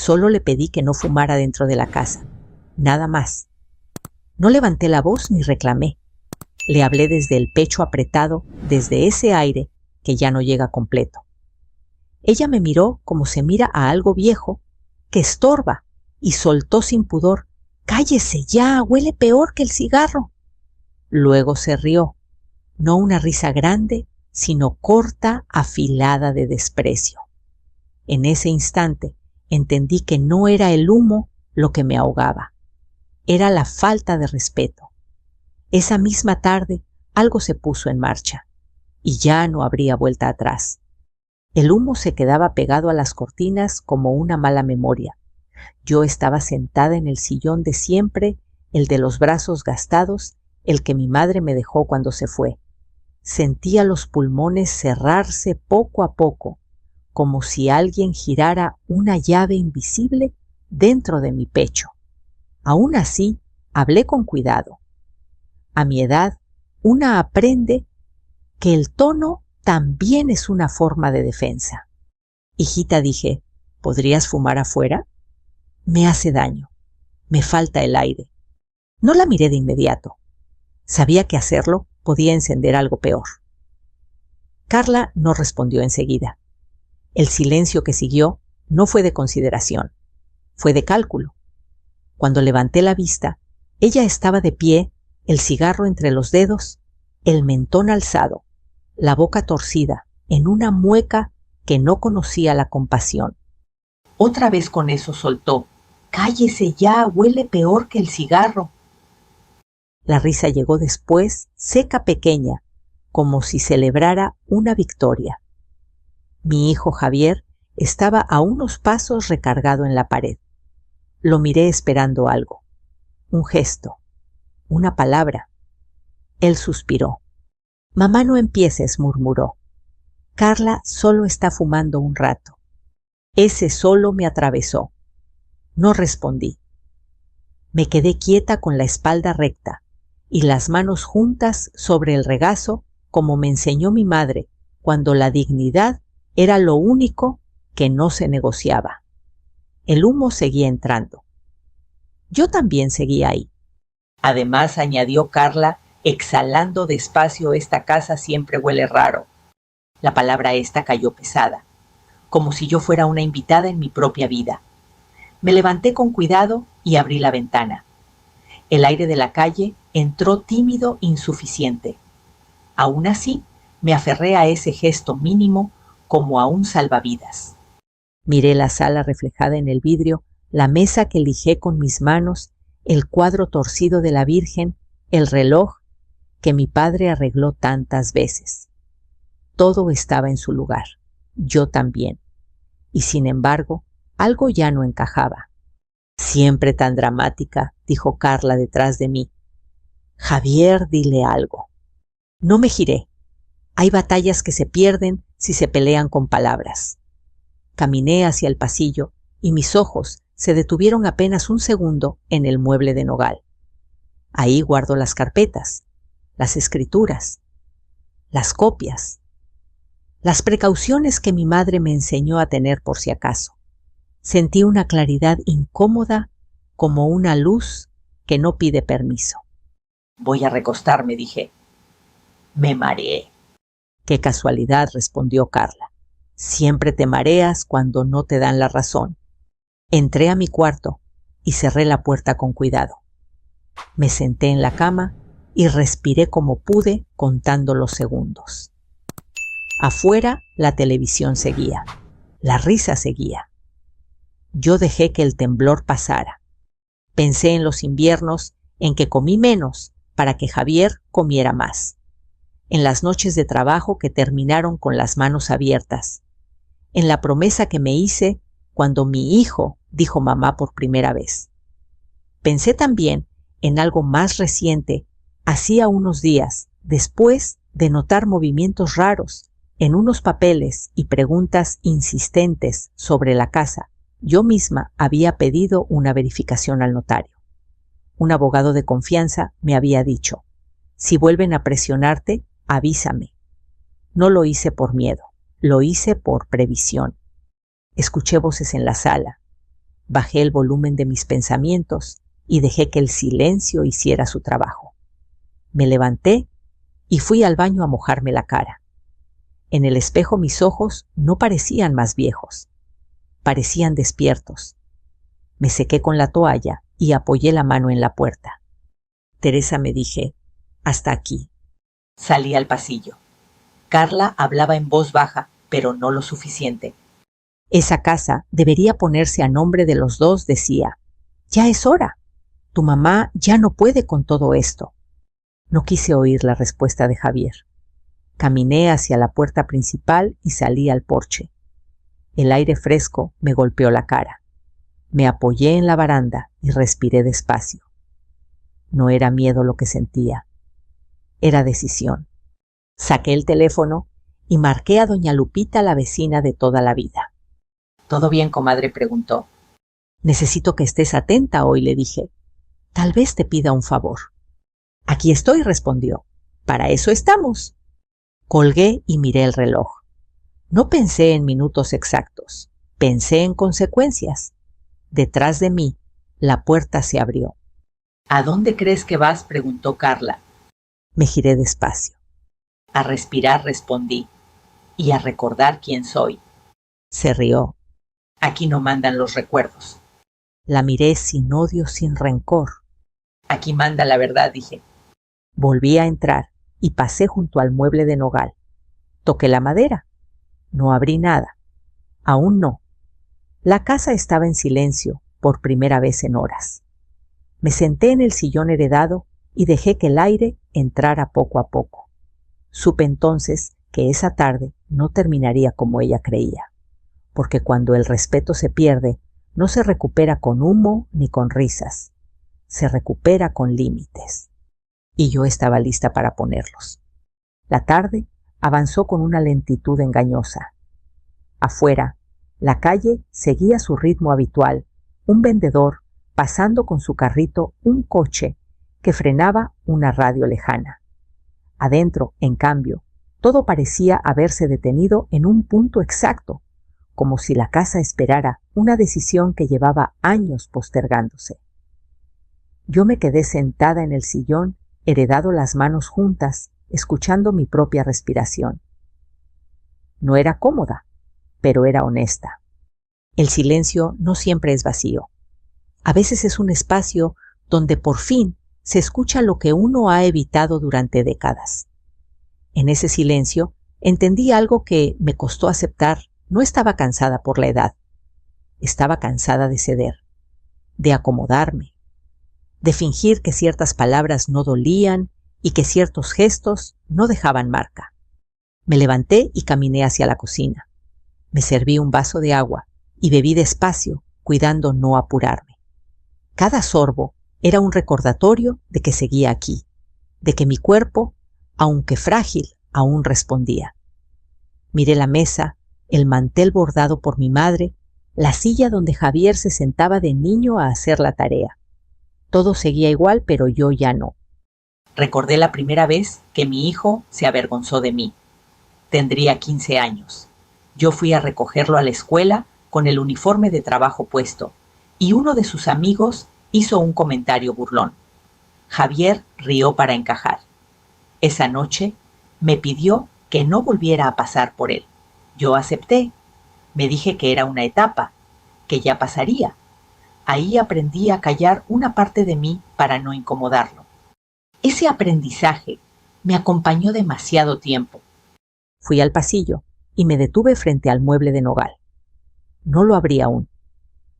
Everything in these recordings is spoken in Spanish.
Solo le pedí que no fumara dentro de la casa. Nada más. No levanté la voz ni reclamé. Le hablé desde el pecho apretado, desde ese aire que ya no llega completo. Ella me miró como se mira a algo viejo que estorba y soltó sin pudor: «¡Cállese ya! ¡Huele peor que el cigarro!». Luego se rió, no una risa grande, sino corta, afilada de desprecio. En ese instante entendí que no era el humo lo que me ahogaba, era la falta de respeto. Esa misma tarde algo se puso en marcha y ya no habría vuelta atrás. El humo se quedaba pegado a las cortinas como una mala memoria. Yo estaba sentada en el sillón de siempre, el de los brazos gastados, el que mi madre me dejó cuando se fue. Sentía los pulmones cerrarse poco a poco, como si alguien girara una llave invisible dentro de mi pecho. Aún así, hablé con cuidado. A mi edad, una aprende que el tono también es una forma de defensa. «Hijita», dije, «¿podrías fumar afuera? Me hace daño. Me falta el aire». No la miré de inmediato. Sabía que hacerlo podía encender algo peor. Carla no respondió enseguida. El silencio que siguió no fue de consideración, fue de cálculo. Cuando levanté la vista, ella estaba de pie, el cigarro entre los dedos, el mentón alzado, la boca torcida, en una mueca que no conocía la compasión. Otra vez con eso soltó: «¡Cállese ya! ¡Huele peor que el cigarro!». La risa llegó después, seca, pequeña, como si celebrara una victoria. Mi hijo Javier estaba a unos pasos recargado en la pared. Lo miré esperando algo, un gesto, una palabra. Él suspiró. «Mamá, no empieces», murmuró. «Carla solo está fumando un rato». Ese solo me atravesó. No respondí. Me quedé quieta con la espalda recta y las manos juntas sobre el regazo, como me enseñó mi madre cuando la dignidad era lo único que no se negociaba. El humo seguía entrando. Yo también seguía ahí. Además, añadió Carla, exhalando despacio: «Esta casa siempre huele raro». La palabra esta cayó pesada, como si yo fuera una invitada en mi propia vida. Me levanté con cuidado y abrí la ventana. El aire de la calle entró tímido, insuficiente. Aún así, me aferré a ese gesto mínimo como a un salvavidas. Miré la sala reflejada en el vidrio, la mesa que lijé con mis manos, el cuadro torcido de la Virgen, el reloj que mi padre arregló tantas veces. Todo estaba en su lugar, yo también. Y sin embargo, algo ya no encajaba. «Siempre tan dramática», dijo Carla detrás de mí. «Javier, dile algo». No me giré. Hay batallas que se pierden si se pelean con palabras. Caminé hacia el pasillo y mis ojos se detuvieron apenas un segundo en el mueble de nogal. Ahí guardo las carpetas, las escrituras, las copias, las precauciones que mi madre me enseñó a tener por si acaso. Sentí una claridad incómoda, como una luz que no pide permiso. «Voy a recostarme», dije. Me mareé. «Qué casualidad», respondió Carla. «Siempre te mareas cuando no te dan la razón». Entré a mi cuarto y cerré la puerta con cuidado. Me senté en la cama y respiré como pude, contando los segundos. Afuera, la televisión seguía. La risa seguía. Yo dejé que el temblor pasara. Pensé en los inviernos en que comí menos para que Javier comiera más. En las noches de trabajo que terminaron con las manos abiertas. En la promesa que me hice cuando mi hijo dijo mamá por primera vez. Pensé también en algo más reciente, hacía unos días, después de notar movimientos raros en unos papeles y preguntas insistentes sobre la casa. Yo misma había pedido una verificación al notario. Un abogado de confianza me había dicho: «Si vuelven a presionarte, avísame». No lo hice por miedo, lo hice por previsión. Escuché voces en la sala. Bajé el volumen de mis pensamientos y dejé que el silencio hiciera su trabajo. Me levanté y fui al baño a mojarme la cara. En el espejo mis ojos no parecían más viejos, parecían despiertos. Me sequé con la toalla y apoyé la mano en la puerta. Teresa, me dije, hasta aquí. Salí al pasillo. Carla hablaba en voz baja, pero no lo suficiente. Esa casa debería ponerse a nombre de los dos, decía. Ya es hora. Tu mamá ya no puede con todo esto. No quise oír la respuesta de Javier. Caminé hacia la puerta principal y salí al porche. El aire fresco me golpeó la cara. Me apoyé en la baranda y respiré despacio. No era miedo lo que sentía. Era decisión. Saqué el teléfono y marqué a doña Lupita, la vecina de toda la vida. ¿Todo bien, comadre?, preguntó. Necesito que estés atenta hoy, le dije. Tal vez te pida un favor. Aquí estoy, respondió. Para eso estamos. Colgué y miré el reloj. No pensé en minutos exactos. Pensé en consecuencias. Detrás de mí, la puerta se abrió. ¿A dónde crees que vas?, preguntó Carla. Me giré despacio. A respirar, respondí. Y a recordar quién soy. Se rió. Aquí no mandan los recuerdos. La miré sin odio, sin rencor. Aquí manda la verdad, dije. Volví a entrar y pasé junto al mueble de nogal. Toqué la madera. No abrí nada. Aún no. La casa estaba en silencio, por primera vez en horas. Me senté en el sillón heredado y dejé que el aire entrara poco a poco. Supe entonces que esa tarde no terminaría como ella creía, porque cuando el respeto se pierde, no se recupera con humo ni con risas, se recupera con límites. Y yo estaba lista para ponerlos. La tarde avanzó con una lentitud engañosa. Afuera, la calle seguía su ritmo habitual, un vendedor pasando con su carrito un coche que frenaba una radio lejana. Adentro, en cambio, todo parecía haberse detenido en un punto exacto, como si la casa esperara una decisión que llevaba años postergándose. Yo me quedé sentada en el sillón, heredado, las manos juntas, escuchando mi propia respiración. No era cómoda, pero era honesta. El silencio no siempre es vacío. A veces es un espacio donde por fin se escucha lo que uno ha evitado durante décadas. En ese silencio entendí algo que me costó aceptar. No estaba cansada por la edad. Estaba cansada de ceder, de acomodarme, de fingir que ciertas palabras no dolían y que ciertos gestos no dejaban marca. Me levanté y caminé hacia la cocina. Me serví un vaso de agua y bebí despacio, cuidando no apurarme. Cada sorbo era un recordatorio de que seguía aquí, de que mi cuerpo, aunque frágil, aún respondía. Miré la mesa, el mantel bordado por mi madre, la silla donde Javier se sentaba de niño a hacer la tarea. Todo seguía igual, pero yo ya no. Recordé la primera vez que mi hijo se avergonzó de mí. Tendría 15 años. Yo fui a recogerlo a la escuela con el uniforme de trabajo puesto, y uno de sus amigos hizo un comentario burlón. Javier rió para encajar. Esa noche me pidió que no volviera a pasar por él. Yo acepté. Me dije que era una etapa, que ya pasaría. Ahí aprendí a callar una parte de mí para no incomodarlo. Ese aprendizaje me acompañó demasiado tiempo. Fui al pasillo y me detuve frente al mueble de nogal. No lo abrí aún.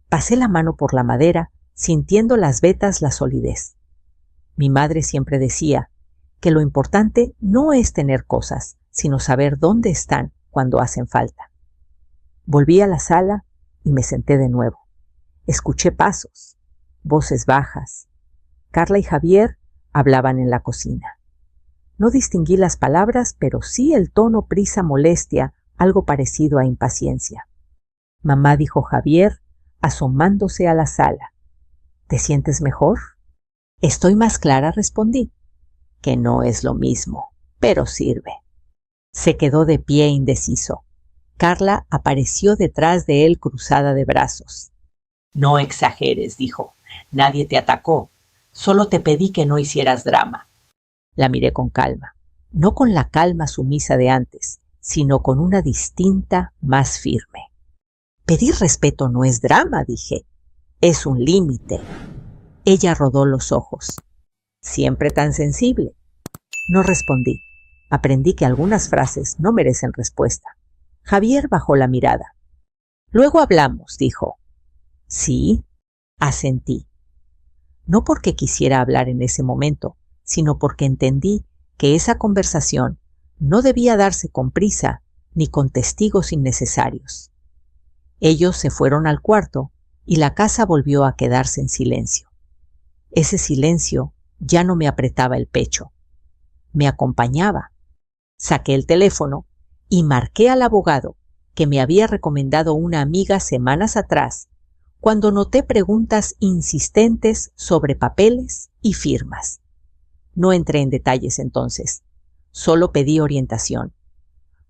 Pasé la mano por la madera, sintiendo las vetas la solidez. Mi madre siempre decía que lo importante no es tener cosas, sino saber dónde están cuando hacen falta. Volví a la sala y me senté de nuevo. Escuché pasos, voces bajas. Carla y Javier hablaban en la cocina. No distinguí las palabras, pero sí el tono prisa molestia, algo parecido a impaciencia. Mamá, dijo Javier, asomándose a la sala. ¿Te sientes mejor? Estoy más clara, respondí. Que no es lo mismo, pero sirve. Se quedó de pie indeciso. Carla apareció detrás de él cruzada de brazos. No exageres, dijo. Nadie te atacó. Solo te pedí que no hicieras drama. La miré con calma, no con la calma sumisa de antes, sino con una distinta, más firme. Pedir respeto no es drama, dije. Es un límite. Ella rodó los ojos. ¿Siempre tan sensible? No respondí. Aprendí que algunas frases no merecen respuesta. Javier bajó la mirada. Luego hablamos, dijo. Sí, asentí. No porque quisiera hablar en ese momento, sino porque entendí que esa conversación no debía darse con prisa ni con testigos innecesarios. Ellos se fueron al cuarto y la casa volvió a quedarse en silencio. Ese silencio ya no me apretaba el pecho. Me acompañaba. Saqué el teléfono y marqué al abogado que me había recomendado una amiga semanas atrás, cuando noté preguntas insistentes sobre papeles y firmas. No entré en detalles entonces, solo pedí orientación.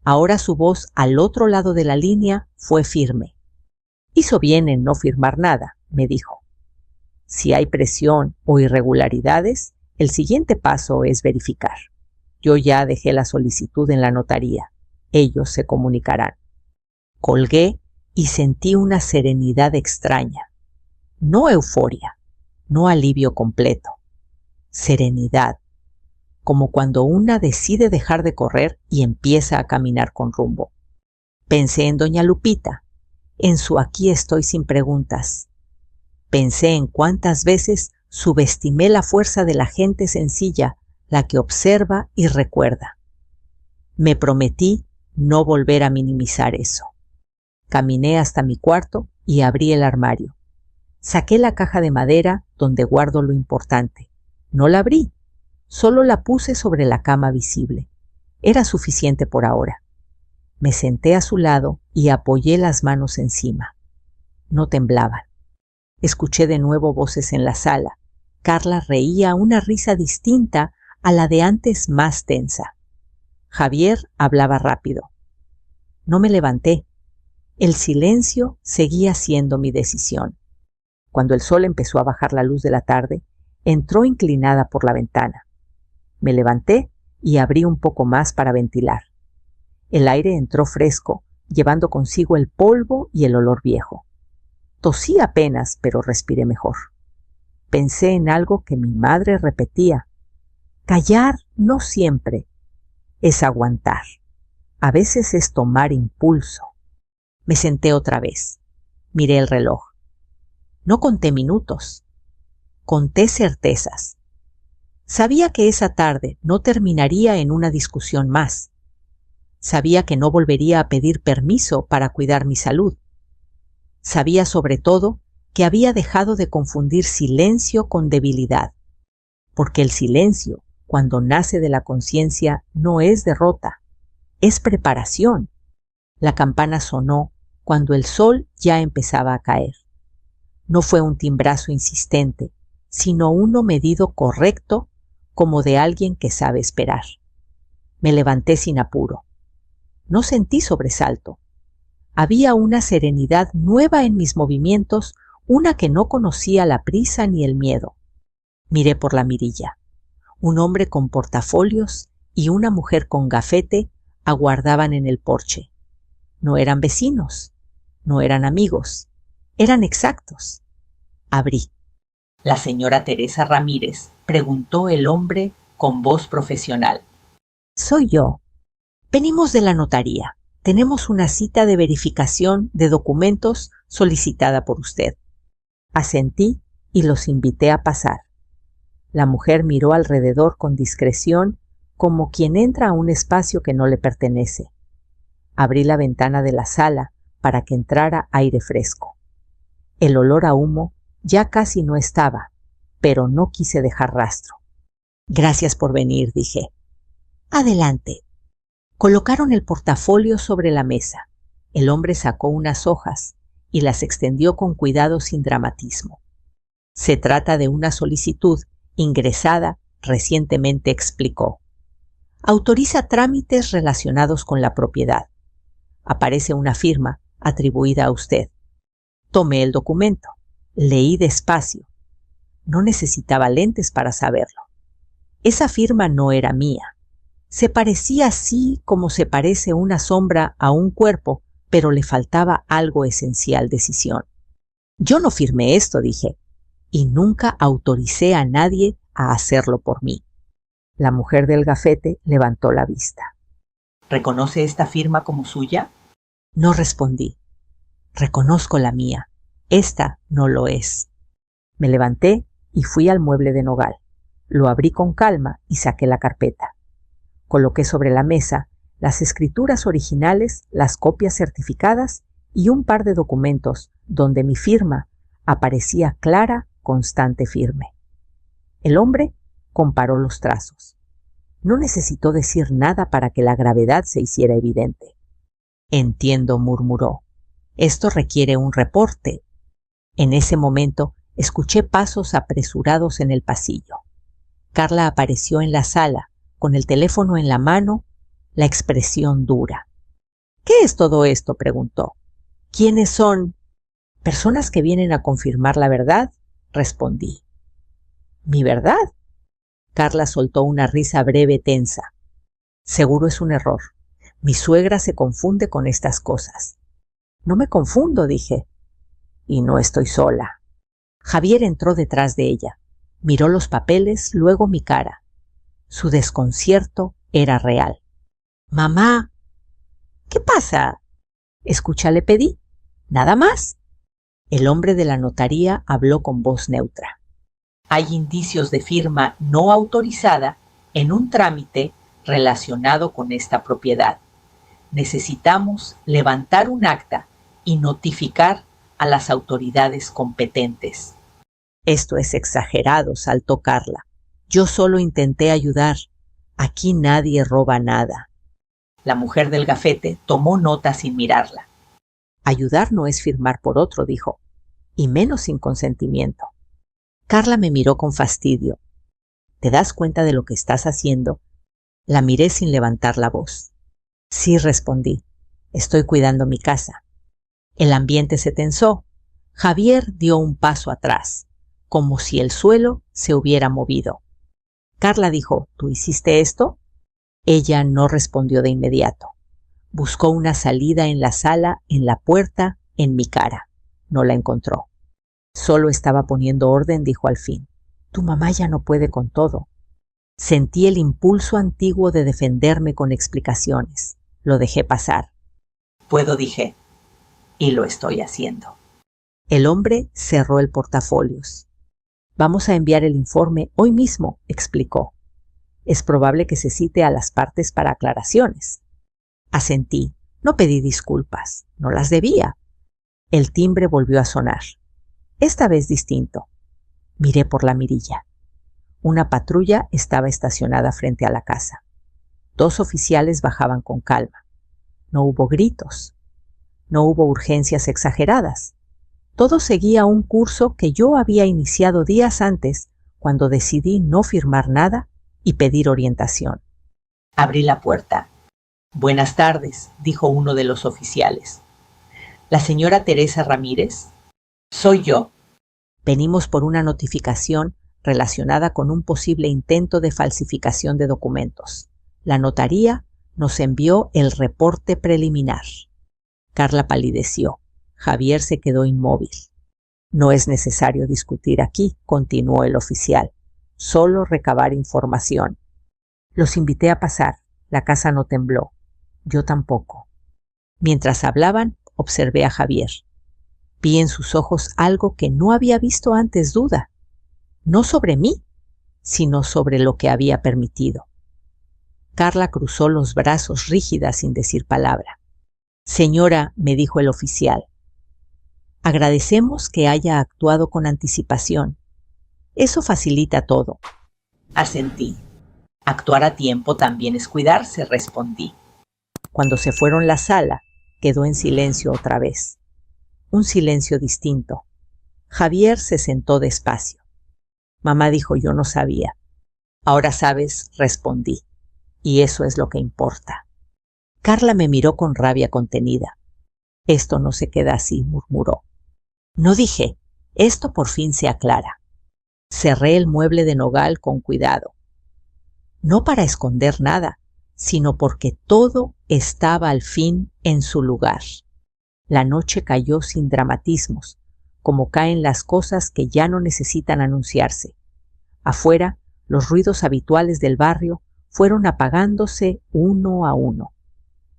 Ahora su voz al otro lado de la línea fue firme. Hizo bien en no firmar nada, me dijo. Si hay presión o irregularidades, el siguiente paso es verificar. Yo ya dejé la solicitud en la notaría. Ellos se comunicarán. Colgué y sentí una serenidad extraña. No euforia, no alivio completo. Serenidad, como cuando una decide dejar de correr y empieza a caminar con rumbo. Pensé en doña Lupita, en su aquí estoy sin preguntas. Pensé en cuántas veces subestimé la fuerza de la gente sencilla, la que observa y recuerda. Me prometí no volver a minimizar eso. Caminé hasta mi cuarto y abrí el armario. Saqué la caja de madera donde guardo lo importante. No la abrí, solo la puse sobre la cama visible. Era suficiente por ahora. Me senté a su lado y apoyé las manos encima. No temblaban. Escuché de nuevo voces en la sala. Carla reía una risa distinta a la de antes, más tensa. Javier hablaba rápido. No me levanté. El silencio seguía siendo mi decisión. Cuando el sol empezó a bajar la luz de la tarde, entró inclinada por la ventana. Me levanté y abrí un poco más para ventilar. El aire entró fresco, llevando consigo el polvo y el olor viejo. Tosí apenas, pero respiré mejor. Pensé en algo que mi madre repetía. Callar no siempre es aguantar. A veces es tomar impulso. Me senté otra vez. Miré el reloj. No conté minutos. Conté certezas. Sabía que esa tarde no terminaría en una discusión más. Sabía que no volvería a pedir permiso para cuidar mi salud. Sabía sobre todo que había dejado de confundir silencio con debilidad, porque el silencio, cuando nace de la conciencia, no es derrota, es preparación. La campana sonó cuando el sol ya empezaba a caer. No fue un timbrazo insistente, sino uno medido correcto, como de alguien que sabe esperar. Me levanté sin apuro. No sentí sobresalto. Había una serenidad nueva en mis movimientos, una que no conocía la prisa ni el miedo. Miré por la mirilla. Un hombre con portafolios y una mujer con gafete aguardaban en el porche. No eran vecinos, no eran amigos, eran exactos. Abrí. «¿La señora Teresa Ramírez?», preguntó el hombre con voz profesional. «Soy yo. Venimos de la notaría. Tenemos una cita de verificación de documentos solicitada por usted». Asentí y los invité a pasar. La mujer miró alrededor con discreción, como quien entra a un espacio que no le pertenece. Abrí la ventana de la sala para que entrara aire fresco. El olor a humo ya casi no estaba, pero no quise dejar rastro. «Gracias por venir», dije. «Adelante». Colocaron el portafolio sobre la mesa. El hombre sacó unas hojas y las extendió con cuidado sin dramatismo. «Se trata de una solicitud ingresada recientemente», explicó. «Autoriza trámites relacionados con la propiedad. Aparece una firma atribuida a usted». Tomé el documento. Leí despacio. No necesitaba lentes para saberlo. Esa firma no era mía. Se parecía así como se parece una sombra a un cuerpo, pero le faltaba algo esencial: decisión. Yo no firmé esto, dije, y nunca autoricé a nadie a hacerlo por mí. La mujer del gafete levantó la vista. ¿Reconoce esta firma como suya? No respondí. Reconozco la mía. Esta no lo es. Me levanté y fui al mueble de nogal. Lo abrí con calma y saqué la carpeta. Coloqué sobre la mesa las escrituras originales, las copias certificadas y un par de documentos donde mi firma aparecía clara, constante, firme. El hombre comparó los trazos. No necesitó decir nada para que la gravedad se hiciera evidente. Entiendo, murmuró. Esto requiere un reporte. En ese momento escuché pasos apresurados en el pasillo. Carla apareció en la sala, con el teléfono en la mano, la expresión dura. ¿Qué es todo esto?, preguntó. ¿Quiénes son? Personas que vienen a confirmar la verdad, respondí. ¿Mi verdad? Carla soltó una risa breve, tensa. Seguro es un error. Mi suegra se confunde con estas cosas. No me confundo, dije. Y no estoy sola. Javier entró detrás de ella. Miró los papeles, luego mi cara. Su desconcierto era real. Mamá. ¿Qué pasa? Escucha, le pedí. Nada más. El hombre de la notaría habló con voz neutra. Hay indicios de firma no autorizada en un trámite relacionado con esta propiedad. Necesitamos levantar un acta y notificar a las autoridades competentes. Esto es exagerado, saltó Carla. Yo solo intenté ayudar. Aquí nadie roba nada. La mujer del gafete tomó nota sin mirarla. Ayudar no es firmar por otro, dijo, y menos sin consentimiento. Carla me miró con fastidio. ¿Te das cuenta de lo que estás haciendo? La miré sin levantar la voz. Sí, respondí. Estoy cuidando mi casa. El ambiente se tensó. Javier dio un paso atrás, como si el suelo se hubiera movido. Carla dijo, ¿tú hiciste esto? Ella no respondió de inmediato. Buscó una salida en la sala, en la puerta, en mi cara. No la encontró. Solo estaba poniendo orden, dijo al fin. Tu mamá ya no puede con todo. Sentí el impulso antiguo de defenderme con explicaciones. Lo dejé pasar. Puedo, dije, y lo estoy haciendo. El hombre cerró el portafolios. Vamos a enviar el informe hoy mismo, explicó. Es probable que se cite a las partes para aclaraciones. Asentí. No pedí disculpas. No las debía. El timbre volvió a sonar. Esta vez distinto. Miré por la mirilla. Una patrulla estaba estacionada frente a la casa. 2 oficiales bajaban con calma. No hubo gritos. No hubo urgencias exageradas. Todo seguía un curso que yo había iniciado días antes, cuando decidí no firmar nada y pedir orientación. Abrí la puerta. Buenas tardes, dijo uno de los oficiales. ¿La señora Teresa Ramírez? Soy yo. Venimos por una notificación relacionada con un posible intento de falsificación de documentos. La notaría nos envió el reporte preliminar. Carla palideció. Javier se quedó inmóvil. No es necesario discutir aquí, continuó el oficial. Solo recabar información. Los invité a pasar. La casa no tembló. Yo tampoco. Mientras hablaban, observé a Javier. Vi en sus ojos algo que no había visto antes: duda. No sobre mí, sino sobre lo que había permitido. Carla cruzó los brazos rígida sin decir palabra. Señora, me dijo el oficial, agradecemos que haya actuado con anticipación. Eso facilita todo. Asentí. Actuar a tiempo también es cuidarse, respondí. Cuando se fueron, la sala quedó en silencio otra vez. Un silencio distinto. Javier se sentó despacio. Mamá dijo, yo no sabía. Ahora sabes, respondí. Y eso es lo que importa. Carla me miró con rabia contenida. Esto no se queda así, murmuró. No dije, Esto por fin se aclara. Cerré el mueble de nogal con cuidado. No para esconder nada, sino porque todo estaba al fin en su lugar. La noche cayó sin dramatismos, como caen las cosas que ya no necesitan anunciarse. Afuera, los ruidos habituales del barrio fueron apagándose uno a uno.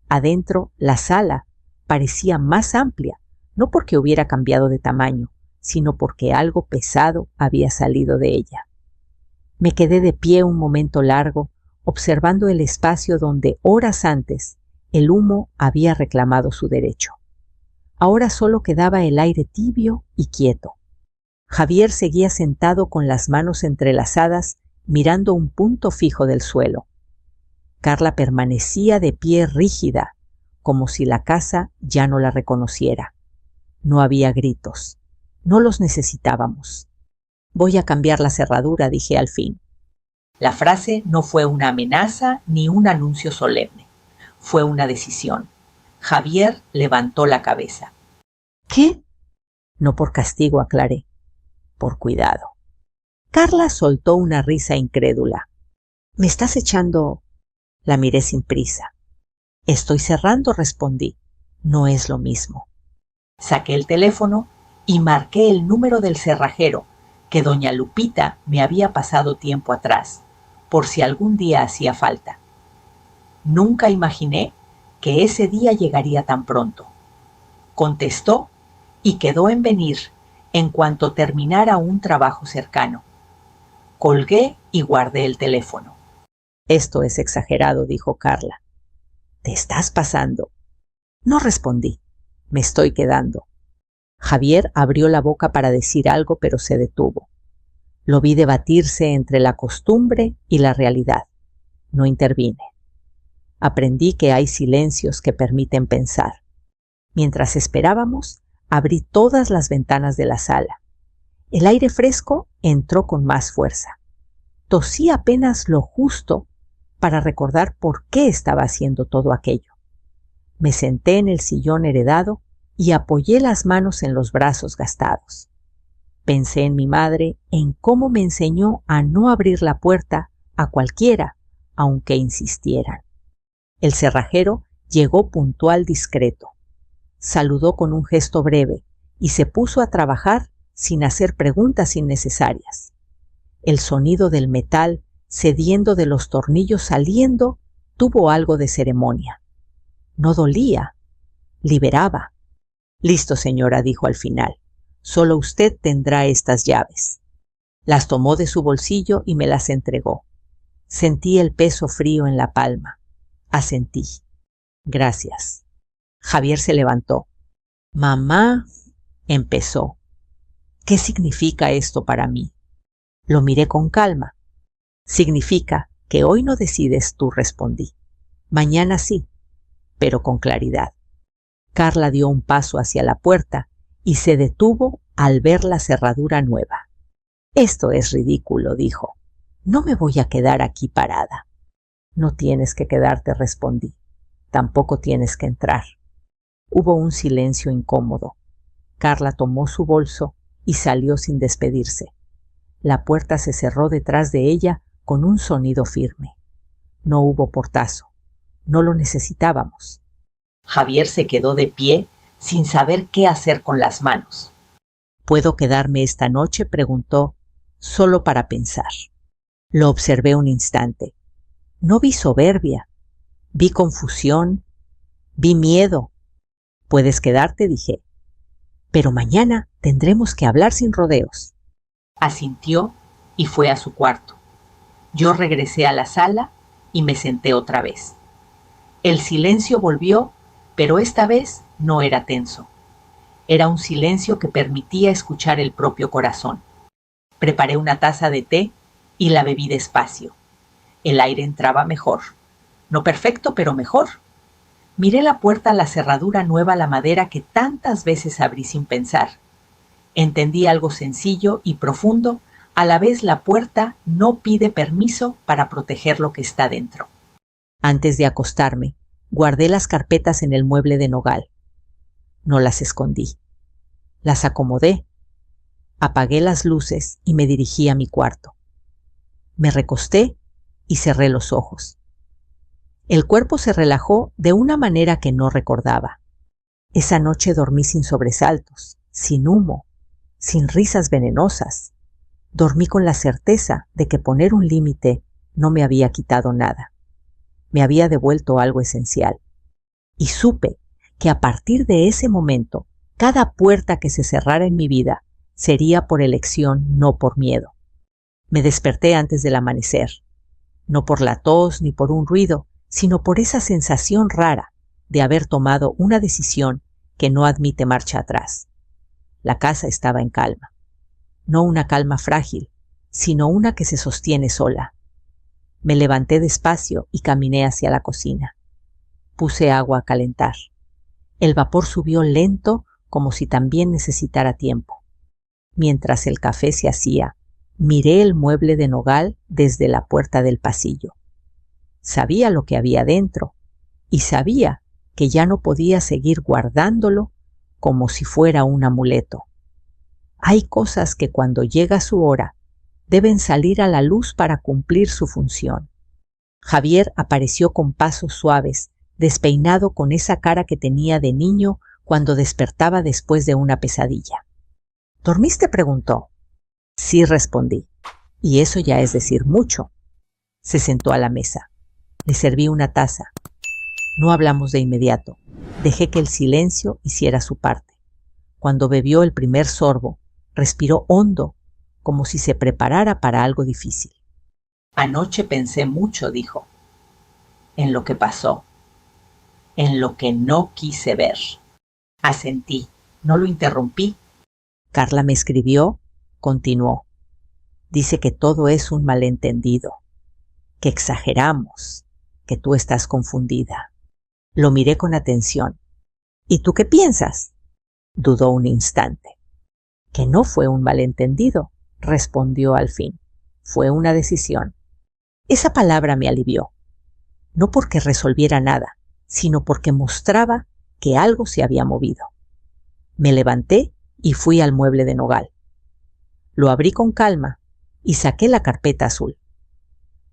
Adentro, la sala parecía más amplia, no porque hubiera cambiado de tamaño, sino porque algo pesado había salido de ella. Me quedé de pie un momento largo, observando el espacio donde horas antes el humo había reclamado su derecho. Ahora solo quedaba el aire tibio y quieto. Javier seguía sentado con las manos entrelazadas, mirando un punto fijo del suelo. Carla permanecía de pie rígida, como si la casa ya no la reconociera. No había gritos. No los necesitábamos. Voy a cambiar la cerradura, dije al fin. La frase no fue una amenaza ni un anuncio solemne. Fue una decisión. Javier levantó la cabeza. ¿Qué? No por castigo, aclaré. Por cuidado. Carla soltó una risa incrédula. ¿Me estás echando? La miré sin prisa. Estoy cerrando, respondí. No es lo mismo. Saqué el teléfono y marqué el número del cerrajero que doña Lupita me había pasado tiempo atrás, por si algún día hacía falta. Nunca imaginé que ese día llegaría tan pronto. Contestó y quedó en venir en cuanto terminara un trabajo cercano. Colgué y guardé el teléfono. Esto es exagerado, dijo Carla. ¿Te estás pasando? No respondí. Me estoy quedando. Javier abrió la boca para decir algo, pero se detuvo. Lo vi debatirse entre la costumbre y la realidad. No intervine. Aprendí que hay silencios que permiten pensar. Mientras esperábamos, abrí todas las ventanas de la sala. El aire fresco entró con más fuerza. Tosí apenas lo justo para recordar por qué estaba haciendo todo aquello. Me senté en el sillón heredado y apoyé las manos en los brazos gastados. Pensé en mi madre, en cómo me enseñó a no abrir la puerta a cualquiera, aunque insistieran. El cerrajero llegó puntual, discreto. Saludó con un gesto breve y se puso a trabajar sin hacer preguntas innecesarias. El sonido del metal cediendo de los tornillos saliendo tuvo algo de ceremonia. No dolía, liberaba. Listo, señora, dijo al final. Solo usted tendrá estas llaves. Las tomó de su bolsillo y me las entregó. Sentí el peso frío en la palma. Asentí. Gracias. Javier se levantó. Mamá, empezó. ¿Qué significa esto para mí? Lo miré con calma. Significa que hoy no decides tú, respondí. Mañana sí, pero con claridad. Carla dio un paso hacia la puerta y se detuvo al ver la cerradura nueva. Esto es ridículo, dijo. No me voy a quedar aquí parada. No tienes que quedarte, respondí. Tampoco tienes que entrar. Hubo un silencio incómodo. Carla tomó su bolso y salió sin despedirse. La puerta se cerró detrás de ella con un sonido firme. No hubo portazo. No lo necesitábamos. Javier se quedó de pie sin saber qué hacer con las manos. ¿Puedo quedarme esta noche?, preguntó, solo para pensar. Lo observé un instante. No vi soberbia, vi confusión, vi miedo. Puedes quedarte, dije. Pero mañana tendremos que hablar sin rodeos. Asintió y fue a su cuarto. Yo regresé a la sala y me senté otra vez. El silencio volvió, pero esta vez no era tenso. Era un silencio que permitía escuchar el propio corazón. Preparé una taza de té y la bebí despacio. El aire entraba mejor. No perfecto, pero mejor. Miré la puerta a la cerradura nueva a la madera que tantas veces abrí sin pensar. Entendí algo sencillo y profundo. A la vez la puerta no pide permiso para proteger lo que está dentro. Antes de acostarme, guardé las carpetas en el mueble de nogal. No las escondí. Las acomodé. Apagué las luces y me dirigí a mi cuarto. Me recosté y cerré los ojos. El cuerpo se relajó de una manera que no recordaba. Esa noche dormí sin sobresaltos, sin humo, sin risas venenosas. Dormí con la certeza de que poner un límite no me había quitado nada. Me había devuelto algo esencial. Y supe que a partir de ese momento, cada puerta que se cerrara en mi vida sería por elección, no por miedo. Me desperté antes del amanecer, no por la tos ni por un ruido, sino por esa sensación rara de haber tomado una decisión que no admite marcha atrás. La casa estaba en calma. No una calma frágil, sino una que se sostiene sola. Me levanté despacio y caminé hacia la cocina. Puse agua a calentar. El vapor subió lento, como si también necesitara tiempo. Mientras el café se hacía, miré el mueble de nogal desde la puerta del pasillo. Sabía lo que había dentro y sabía que ya no podía seguir guardándolo como si fuera un amuleto. Hay cosas que cuando llega su hora deben salir a la luz para cumplir su función. Javier apareció con pasos suaves, despeinado con esa cara que tenía de niño cuando despertaba después de una pesadilla. ¿Dormiste?, preguntó. Sí, respondí, y eso ya es decir mucho. Se sentó a la mesa. Le serví una taza. No hablamos de inmediato. Dejé que el silencio hiciera su parte. Cuando bebió el primer sorbo, respiró hondo, como si se preparara para algo difícil. Anoche pensé mucho, dijo, en lo que pasó, en lo que no quise ver. Asentí, no lo interrumpí. Carla me escribió, continuó. Dice que todo es un malentendido, que exageramos, que tú estás confundida. Lo miré con atención. ¿Y tú qué piensas? Dudó un instante. Que no fue un malentendido, respondió al fin. Fue una decisión. Esa palabra me alivió. No porque resolviera nada, sino porque mostraba que algo se había movido. Me levanté y fui al mueble de nogal. Lo abrí con calma y saqué la carpeta azul.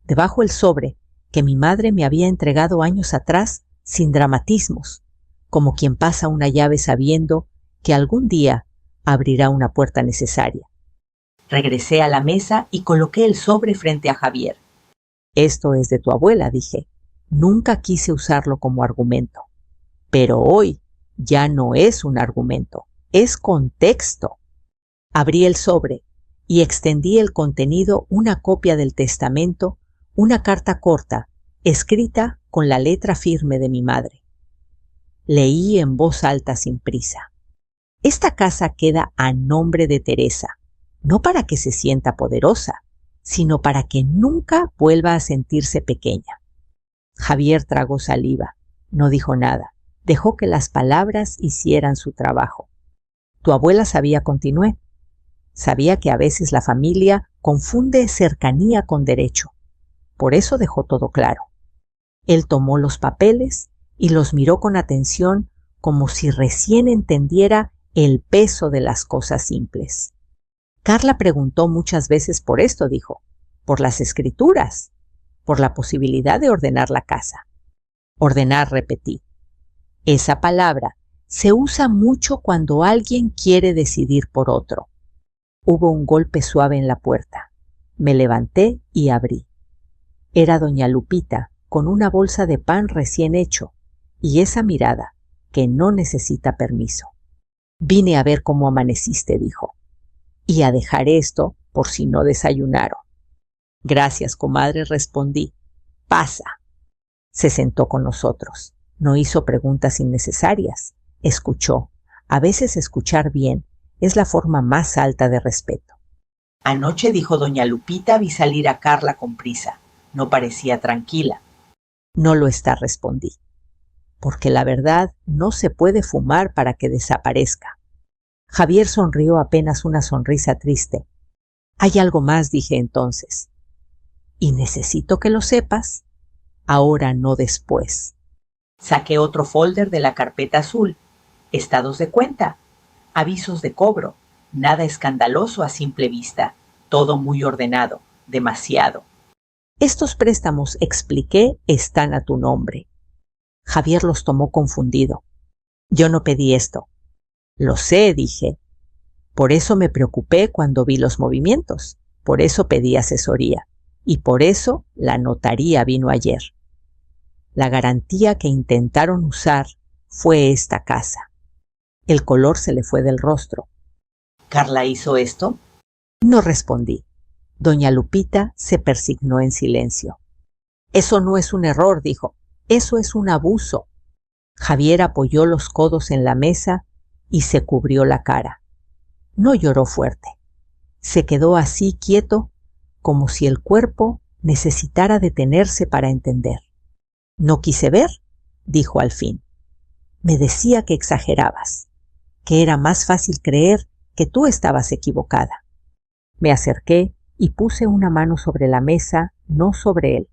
Debajo el sobre que mi madre me había entregado años atrás sin dramatismos, como quien pasa una llave sabiendo que algún día abrirá una puerta necesaria. Regresé a la mesa y coloqué el sobre frente a Javier. Esto es de tu abuela, dije. Nunca quise usarlo como argumento. Pero hoy ya no es un argumento, es contexto. Abrí el sobre y extendí el contenido, una copia del testamento, una carta corta, escrita con la letra firme de mi madre. Leí en voz alta sin prisa. Esta casa queda a nombre de Teresa, no para que se sienta poderosa, sino para que nunca vuelva a sentirse pequeña. Javier tragó saliva, no dijo nada, dejó que las palabras hicieran su trabajo. Tu abuela sabía, continué. Sabía que a veces la familia confunde cercanía con derecho. Por eso dejó todo claro. Él tomó los papeles y los miró con atención, como si recién entendiera el peso de las cosas simples. Carla preguntó muchas veces por esto, dijo, por las escrituras, por la posibilidad de ordenar la casa. Ordenar, repetí. Esa palabra se usa mucho cuando alguien quiere decidir por otro. Hubo un golpe suave en la puerta. Me levanté y abrí. Era doña Lupita, con una bolsa de pan recién hecho, y esa mirada, que no necesita permiso. Vine a ver cómo amaneciste, dijo, y a dejar esto por si no desayunaron. Gracias, comadre, respondí. Pasa. Se sentó con nosotros. No hizo preguntas innecesarias. Escuchó. A veces escuchar bien es la forma más alta de respeto. Anoche, dijo doña Lupita, vi salir a Carla con prisa. No parecía tranquila. No lo está, respondí. Porque la verdad no se puede fumar para que desaparezca. Javier sonrió apenas una sonrisa triste. Hay algo más, dije entonces. Y necesito que lo sepas. Ahora, no después. Saqué otro folder de la carpeta azul. Estados de cuenta. Avisos de cobro. Nada escandaloso a simple vista, todo muy ordenado, demasiado. Estos préstamos, expliqué, están a tu nombre. Javier los tomó confundido. Yo no pedí esto. Lo sé, dije. Por eso me preocupé cuando vi los movimientos. Por eso pedí asesoría. Y por eso la notaría vino ayer. La garantía que intentaron usar fue esta casa. El color se le fue del rostro. ¿Carla hizo esto? No respondí. Doña Lupita se persignó en silencio. Eso no es un error, dijo. Eso es un abuso. Javier apoyó los codos en la mesa y se cubrió la cara. No lloró fuerte. Se quedó así quieto, como si el cuerpo necesitara detenerse para entender. No quise ver, dijo al fin. Me decía que exagerabas, que era más fácil creer que tú estabas equivocada. Me acerqué y puse una mano sobre la mesa, no sobre él.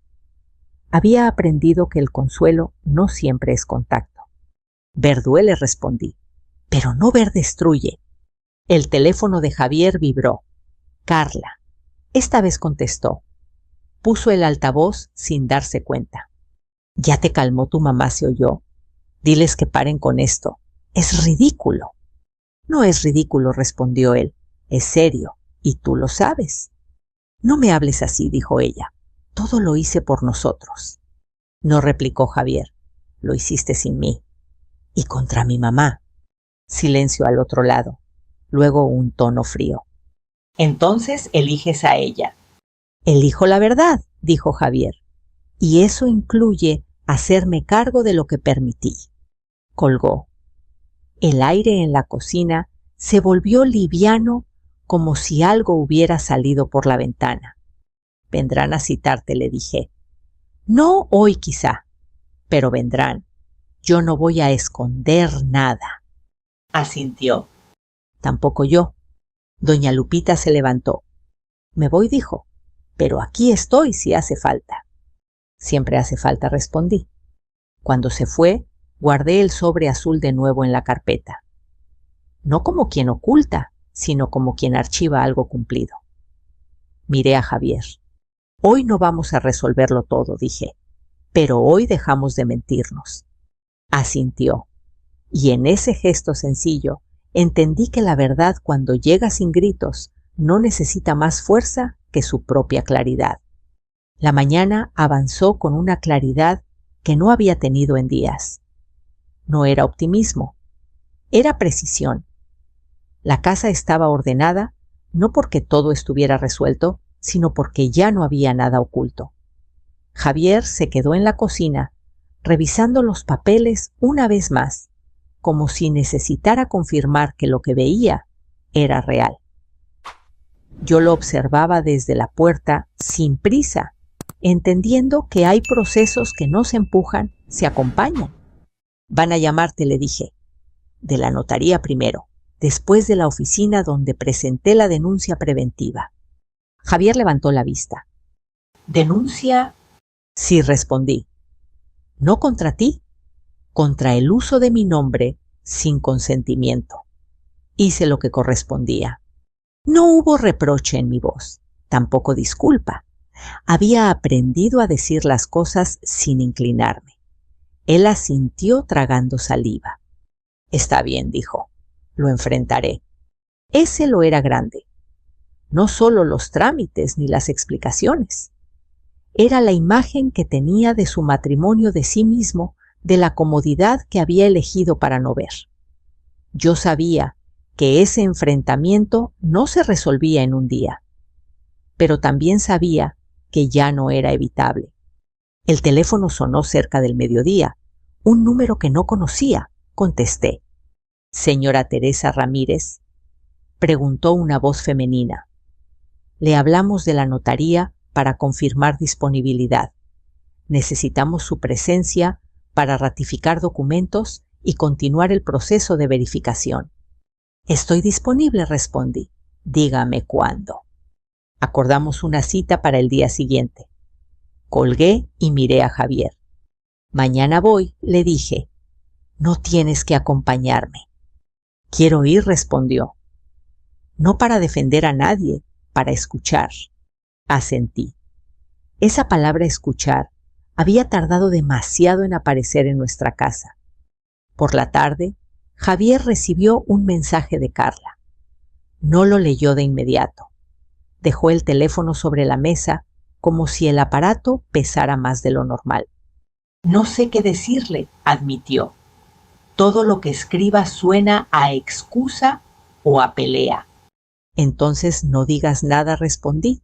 Había aprendido que el consuelo no siempre es contacto. Ver duele, respondí, pero no ver destruye. El teléfono de Javier vibró. Carla. Esta vez contestó. Puso el altavoz sin darse cuenta. Ya te calmó tu mamá, se oyó. Diles que paren con esto. Es ridículo. No es ridículo, respondió él. Es serio, y tú lo sabes. No me hables así, dijo ella. Todo lo hice por nosotros. No, replicó Javier. Lo hiciste sin mí. Y contra mi mamá. Silencio al otro lado. Luego un tono frío. Entonces eliges a ella. Elijo la verdad, dijo Javier. Y eso incluye hacerme cargo de lo que permití. Colgó. El aire en la cocina se volvió liviano como si algo hubiera salido por la ventana. Vendrán a citarte, le dije. No hoy quizá, pero vendrán. Yo no voy a esconder nada. Asintió. Tampoco yo. Doña Lupita se levantó. Me voy, dijo, pero aquí estoy si hace falta. Siempre hace falta, respondí. Cuando se fue, guardé el sobre azul de nuevo en la carpeta. No como quien oculta, sino como quien archiva algo cumplido. Miré a Javier. Hoy no vamos a resolverlo todo, dije, pero hoy dejamos de mentirnos. Asintió, y en ese gesto sencillo entendí que la verdad cuando llega sin gritos no necesita más fuerza que su propia claridad. La mañana avanzó con una claridad que no había tenido en días. No era optimismo, era precisión. La casa estaba ordenada no porque todo estuviera resuelto, sino porque ya no había nada oculto. Javier se quedó en la cocina, revisando los papeles una vez más, como si necesitara confirmar que lo que veía era real. Yo lo observaba desde la puerta sin prisa, entendiendo que hay procesos que no se empujan, se acompañan. Van a llamarte, le dije. De la notaría primero, después de la oficina donde presenté la denuncia preventiva. Javier levantó la vista. ¿Denuncia? Sí, respondí. No contra ti, contra el uso de mi nombre sin consentimiento. Hice lo que correspondía. No hubo reproche en mi voz, tampoco disculpa. Había aprendido a decir las cosas sin inclinarme. Él asintió tragando saliva. Está bien, dijo. Lo enfrentaré. Ese lo era grande. No solo los trámites ni las explicaciones. Era la imagen que tenía de su matrimonio de sí mismo, de la comodidad que había elegido para no ver. Yo sabía que ese enfrentamiento no se resolvía en un día, pero también sabía que ya no era evitable. El teléfono sonó cerca del mediodía, un número que no conocía. Contesté. «Señora Teresa Ramírez», preguntó una voz femenina. «Le hablamos de la notaría para confirmar disponibilidad. Necesitamos su presencia para ratificar documentos y continuar el proceso de verificación». «Estoy disponible», respondí. «Dígame cuándo». Acordamos una cita para el día siguiente. Colgué y miré a Javier. «Mañana voy», le dije. «No tienes que acompañarme». «Quiero ir», respondió. No para defender a nadie, para escuchar. Asentí. Esa palabra escuchar había tardado demasiado en aparecer en nuestra casa. Por la tarde, Javier recibió un mensaje de Carla. No lo leyó de inmediato. Dejó el teléfono sobre la mesa como si el aparato pesara más de lo normal. No sé qué decirle, admitió. Todo lo que escriba suena a excusa o a pelea. Entonces no digas nada, respondí.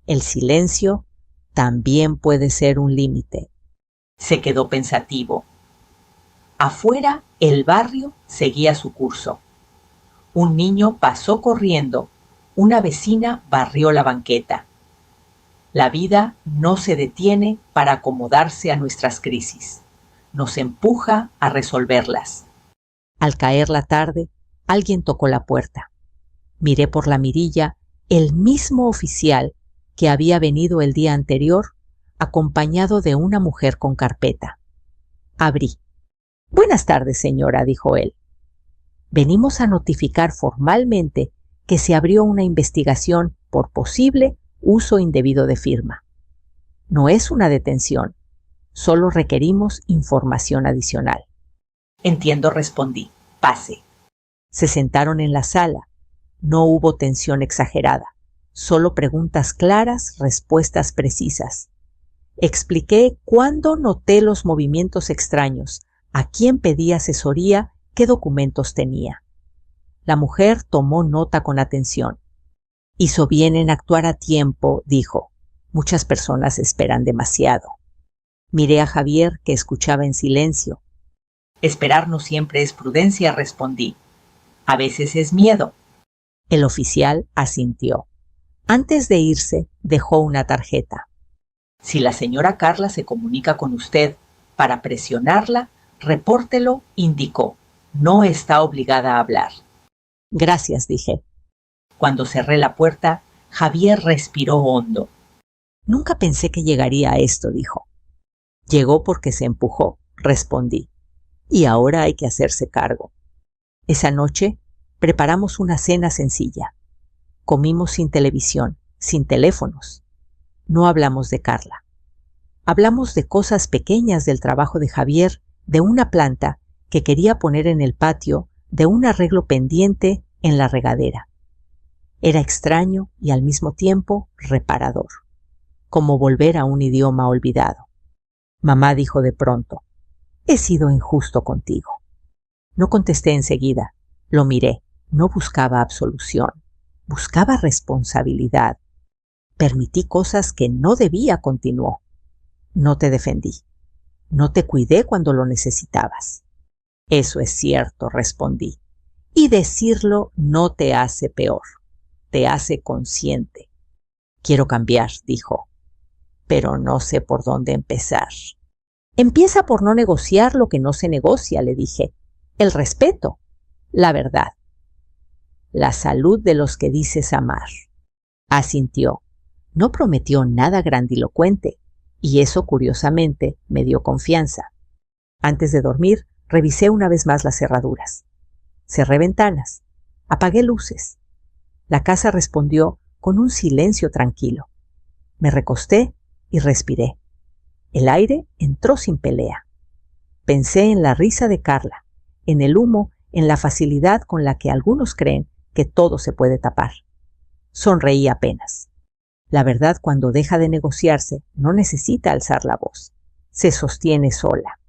El silencio también puede ser un límite. Se quedó pensativo. Afuera, el barrio seguía su curso. Un niño pasó corriendo. Una vecina barrió la banqueta. La vida no se detiene para acomodarse a nuestras crisis. Nos empuja a resolverlas. Al caer la tarde, alguien tocó la puerta. Miré por la mirilla el mismo oficial que había venido el día anterior, acompañado de una mujer con carpeta. Abrí. «Buenas tardes, señora», dijo él. «Venimos a notificar formalmente que se abrió una investigación por posible uso indebido de firma. No es una detención, solo requerimos información adicional». Entiendo, respondí. Pase. Se sentaron en la sala. No hubo tensión exagerada, solo preguntas claras, respuestas precisas. Expliqué cuándo noté los movimientos extraños, a quién pedí asesoría, qué documentos tenía. La mujer tomó nota con atención. «Hizo bien en actuar a tiempo», dijo. «Muchas personas esperan demasiado». Miré a Javier, que escuchaba en silencio. Esperar no siempre es prudencia, respondí. A veces es miedo. El oficial asintió. Antes de irse, dejó una tarjeta. Si la señora Carla se comunica con usted para presionarla, repórtelo, indicó. No está obligada a hablar. Gracias, dije. Cuando cerré la puerta, Javier respiró hondo. Nunca pensé que llegaría a esto, dijo. Llegó porque se empujó, respondí. Y ahora hay que hacerse cargo. Esa noche preparamos una cena sencilla. Comimos sin televisión, sin teléfonos. No hablamos de Carla. Hablamos de cosas pequeñas del trabajo de Javier, de una planta que quería poner en el patio, de un arreglo pendiente en la regadera. Era extraño y al mismo tiempo reparador, como volver a un idioma olvidado. Mamá dijo de pronto: «He sido injusto contigo». No contesté enseguida. Lo miré. No buscaba absolución. Buscaba responsabilidad. Permití cosas que no debía, continuó. No te defendí. No te cuidé cuando lo necesitabas. Eso es cierto, respondí. Y decirlo no te hace peor. Te hace consciente. Quiero cambiar, dijo. Pero no sé por dónde empezar. Empieza por no negociar lo que no se negocia, le dije. El respeto, la verdad, la salud de los que dices amar. Asintió. No prometió nada grandilocuente, y eso curiosamente me dio confianza. Antes de dormir, revisé una vez más las cerraduras. Cerré ventanas, apagué luces. La casa respondió con un silencio tranquilo. Me recosté y respiré. El aire entró sin pelea. Pensé en la risa de Carla, en el humo, en la facilidad con la que algunos creen que todo se puede tapar. Sonreí apenas. La verdad, cuando deja de negociarse, no necesita alzar la voz. Se sostiene sola.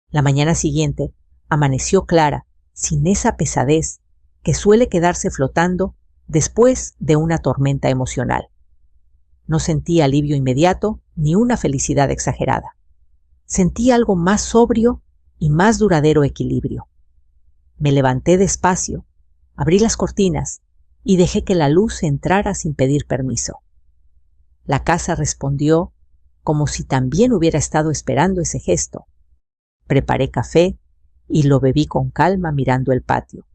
La mañana siguiente amaneció clara, sin esa pesadez que suele quedarse flotando después de una tormenta emocional. No sentí alivio inmediato ni una felicidad exagerada. Sentí algo más sobrio y más duradero equilibrio. Me levanté despacio, abrí las cortinas y dejé que la luz entrara sin pedir permiso. La casa respondió como si también hubiera estado esperando ese gesto. Preparé café y lo bebí con calma mirando el patio.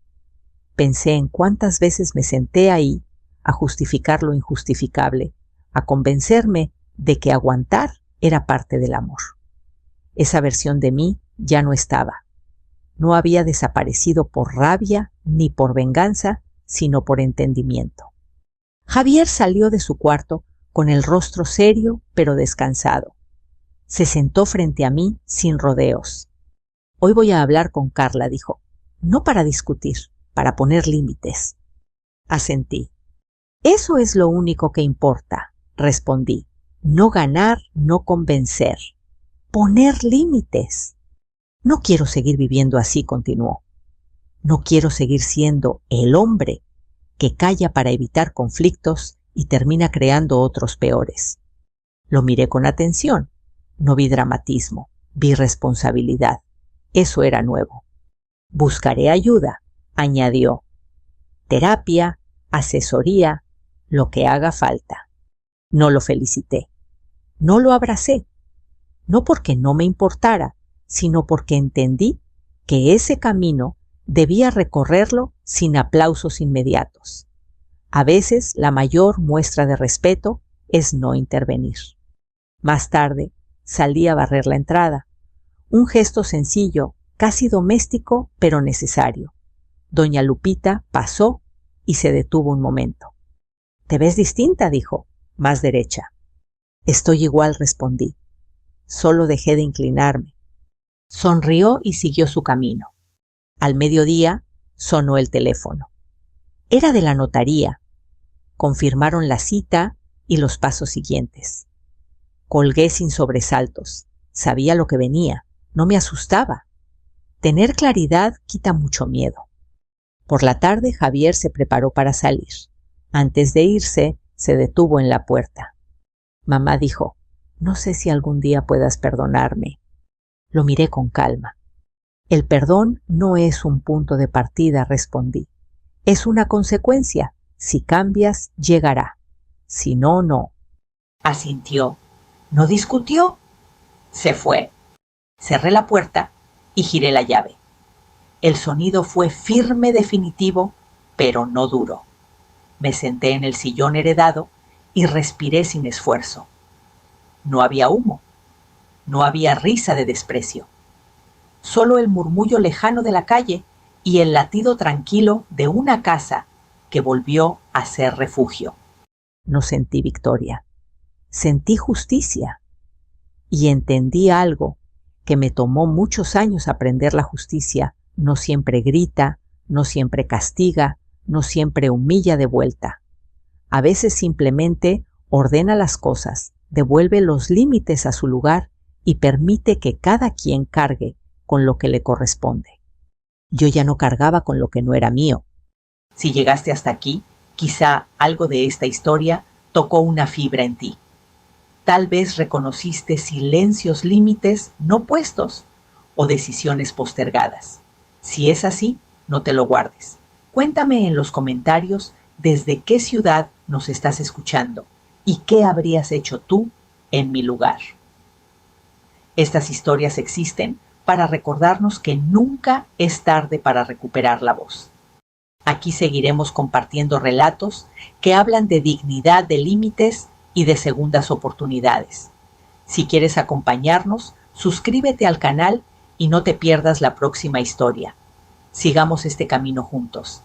Pensé en cuántas veces me senté ahí a justificar lo injustificable, a convencerme de que aguantar era parte del amor. Esa versión de mí ya no estaba. No había desaparecido por rabia ni por venganza, sino por entendimiento. Javier salió de su cuarto con el rostro serio pero descansado. Se sentó frente a mí sin rodeos. Hoy voy a hablar con Carla, dijo. No para discutir, para poner límites. Asentí. Eso es lo único que importa, respondí. No ganar, no convencer. Poner límites. No quiero seguir viviendo así, continuó. No quiero seguir siendo el hombre que calla para evitar conflictos y termina creando otros peores. Lo miré con atención. No vi dramatismo, vi responsabilidad. Eso era nuevo. Buscaré ayuda, añadió. Terapia, asesoría, lo que haga falta. No lo felicité. No lo abracé. No porque no me importara, sino porque entendí que ese camino debía recorrerlo sin aplausos inmediatos. A veces la mayor muestra de respeto es no intervenir. Más tarde salí a barrer la entrada. Un gesto sencillo, casi doméstico, pero necesario. Doña Lupita pasó y se detuvo un momento. «Te ves distinta», dijo, más derecha. «Estoy igual», respondí. Solo dejé de inclinarme. Sonrió y siguió su camino. Al mediodía sonó el teléfono. Era de la notaría. Confirmaron la cita y los pasos siguientes. Colgué sin sobresaltos. Sabía lo que venía. No me asustaba. Tener claridad quita mucho miedo. Por la tarde Javier se preparó para salir. Antes de irse, se detuvo en la puerta. Mamá dijo, «No sé si algún día puedas perdonarme». Lo miré con calma. «El perdón no es un punto de partida», respondí. «Es una consecuencia. Si cambias, llegará. Si no, no». Asintió. No discutió. Se fue. Cerré la puerta y giré la llave. El sonido fue firme, definitivo, pero no duro. Me senté en el sillón heredado y respiré sin esfuerzo. No había humo. No había risa de desprecio. Solo el murmullo lejano de la calle y el latido tranquilo de una casa que volvió a ser refugio. No sentí victoria. Sentí justicia. Y entendí algo que me tomó muchos años aprender. La justicia no siempre grita, no siempre castiga, no siempre humilla de vuelta. A veces simplemente ordena las cosas, devuelve los límites a su lugar y permite que cada quien cargue con lo que le corresponde. Yo ya no cargaba con lo que no era mío. Si llegaste hasta aquí, quizá algo de esta historia tocó una fibra en ti. Tal vez reconociste silencios, límites no puestos o decisiones postergadas. Si es así, no te lo guardes. Cuéntame en los comentarios desde qué ciudad nos estás escuchando y qué habrías hecho tú en mi lugar. Estas historias existen para recordarnos que nunca es tarde para recuperar la voz. Aquí seguiremos compartiendo relatos que hablan de dignidad, de límites y de segundas oportunidades. Si quieres acompañarnos, suscríbete al canal y no te pierdas la próxima historia. Sigamos este camino juntos.